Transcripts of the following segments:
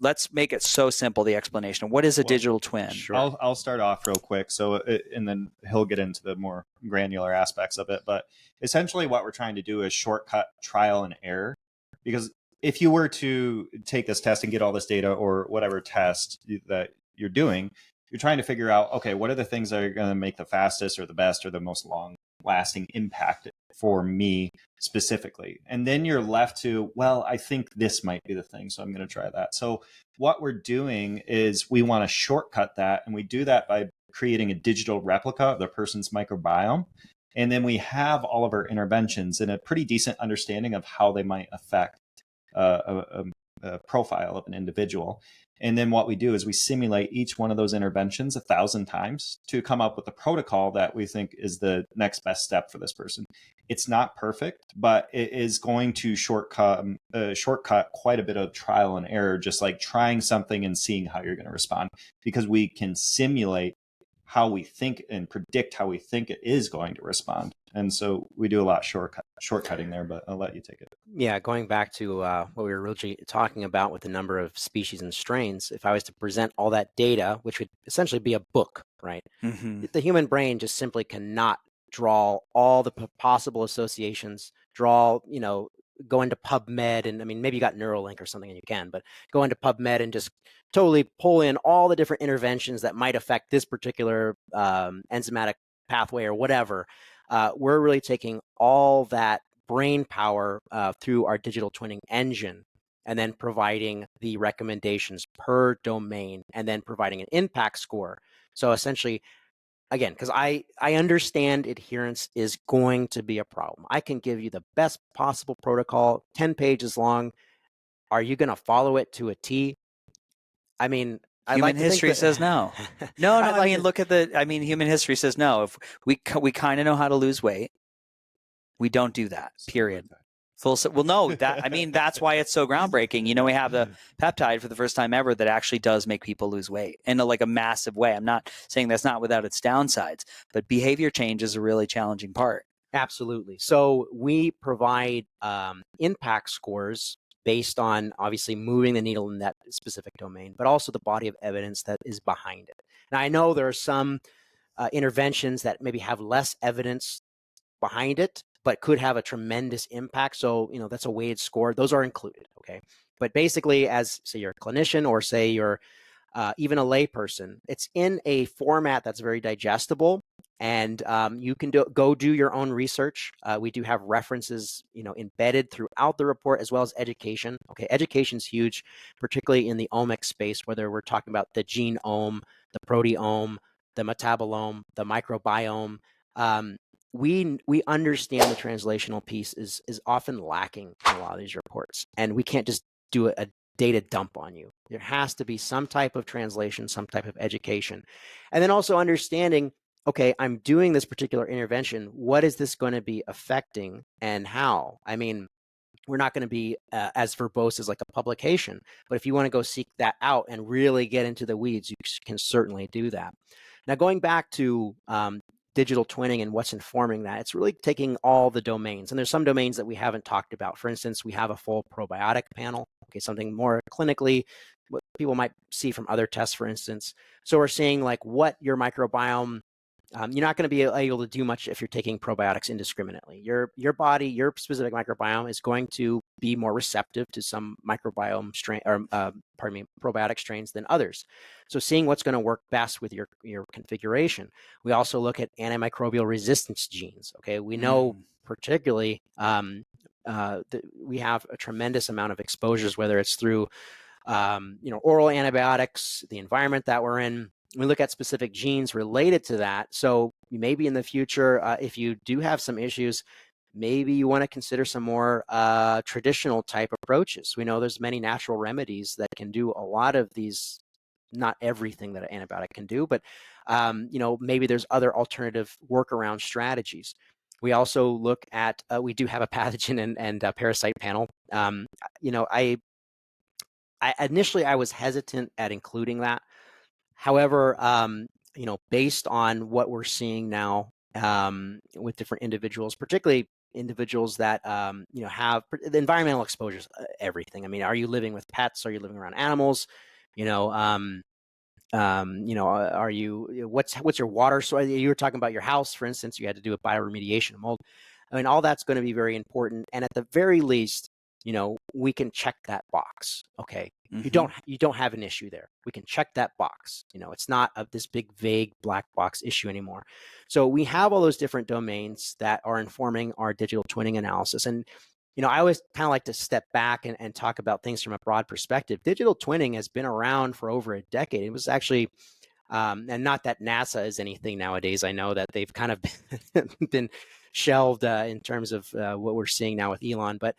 let's make it so simple, the explanation. What is a digital twin? Sure. I'll start off real quick. So, and then he'll get into the more granular aspects of it. But essentially what we're trying to do is shortcut trial and error. Because if you were to take this test and get all this data or whatever test that you're doing, you're trying to figure out, okay, what are the things that are going to make the fastest or the best or the most long lasting impact for me specifically. And then you're left to, well, I think this might be the thing, so I'm going to try that. So what we're doing is we want to shortcut that, and we do that by creating a digital replica of the person's microbiome. And then we have all of our interventions in a pretty decent understanding of how they might affect a profile of an individual. And then what we do is we simulate each one of those interventions 1,000 times to come up with a protocol that we think is the next best step for this person. It's not perfect, but it is going to shortcut quite a bit of trial and error, just like trying something and seeing how you're going to respond, because we can simulate how we think and predict how we think it is going to respond. And so we do a lot shortcutting there, but I'll let you take it. Yeah, going back to what we were originally talking about with the number of species and strains, if I was to present all that data, which would essentially be a book, right? Mm-hmm. The human brain just simply cannot draw all the possible associations, go into PubMed, and I mean, maybe you got Neuralink or something and you can, but go into PubMed and just totally pull in all the different interventions that might affect this particular enzymatic pathway or whatever. We're really taking all that brain power through our digital twinning engine and then providing the recommendations per domain and then providing an impact score. So essentially, again, because I understand adherence is going to be a problem. I can give you the best possible protocol, 10 pages long. Are you going to follow it to a T? I mean, human history says no. No, look at human history says no. If we kind of know how to lose weight, we don't do that, period. Well, no, that's why it's so groundbreaking. We have the peptide for the first time ever that actually does make people lose weight in a massive way. I'm not saying that's not without its downsides, but behavior change is a really challenging part. Absolutely. So we provide impact scores based on obviously moving the needle in that specific domain, but also the body of evidence that is behind it. Now, I know there are some interventions that maybe have less evidence behind it, but could have a tremendous impact. So, that's a weighted score. Those are included, okay? But basically, as say you're a clinician or say you're even a layperson, it's in a format that's very digestible, and you can go do your own research. We do have references, embedded throughout the report, as well as education. Okay, education's huge, particularly in the omics space, whether we're talking about the genome, the proteome, the metabolome, the microbiome. We understand the translational piece is often lacking in a lot of these reports, and we can't just do a data dump on you. There has to be some type of translation, some type of education, and then also understanding, okay, I'm doing this particular intervention. What is this going to be affecting and how? I mean, we're not going to be as verbose as like a publication, but if you want to go seek that out and really get into the weeds, you can certainly do that. Now, going back to digital twinning and what's informing that, it's really taking all the domains. And there's some domains that we haven't talked about. For instance, we have a full probiotic panel, okay, something more clinically, what people might see from other tests, for instance. So we're seeing like what your microbiome, you're not going to be able to do much if you're taking probiotics indiscriminately. Your body, your specific microbiome is going to be more receptive to some microbiome strain, or probiotic strains than others. So seeing what's going to work best with your configuration. We also look at antimicrobial resistance genes. Okay, we know particularly we have a tremendous amount of exposures, whether it's through oral antibiotics, the environment that we're in. We look at specific genes related to that. So maybe in the future, if you do have some issues, maybe you want to consider some more traditional type approaches. We know there's many natural remedies that can do a lot of these, not everything that an antibiotic can do, but maybe there's other alternative workaround strategies. We also look at, we do have a pathogen and parasite panel. I initially I was hesitant at including that. However, based on what we're seeing now with different individuals, particularly individuals that have the environmental exposures, everything. I mean, are you living with pets? Are you living around animals? Are you, what's your water source? You were talking about your house, for instance, you had to do a bioremediation of mold. I mean, all that's going to be very important. And at the very least, we can check that box. Okay. Mm-hmm. You don't have an issue there. We can check that box. It's not this big, vague black box issue anymore. So we have all those different domains that are informing our digital twinning analysis. And I always kind of like to step back and talk about things from a broad perspective. Digital twinning has been around for over a decade. It was actually, and not that NASA is anything nowadays. I know that they've kind of been shelved in terms of what we're seeing now with Elon. But,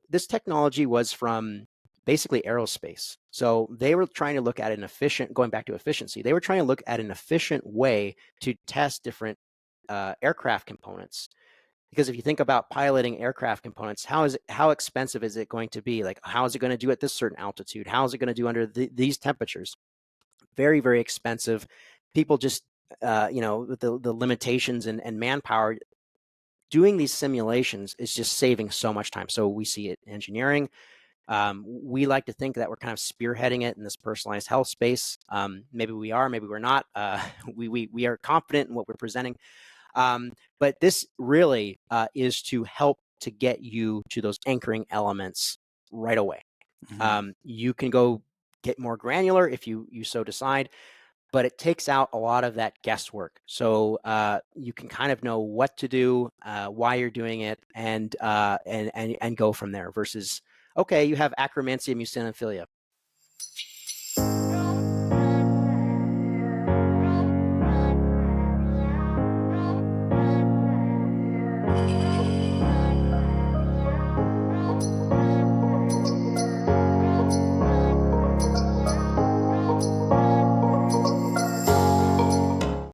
this technology was from basically aerospace. So they were trying to look at going back to efficiency, they were trying to look at an efficient way to test different aircraft components. Because if you think about piloting aircraft components, how expensive is it going to be? Like, how is it going to do at this certain altitude? How is it going to do under these temperatures? Very, very expensive. People just, with the limitations and manpower, doing these simulations is just saving so much time. So we see it in engineering. We like to think that we're kind of spearheading it in this personalized health space. Maybe we are, maybe we're not. We are confident in what we're presenting. But this really is to help to get you to those anchoring elements right away. Mm-hmm. You can go get more granular if you so decide, but it takes out a lot of that guesswork. So you can kind of know what to do, why you're doing it, and go from there. Versus, okay, you have acromancy and mucinophilia.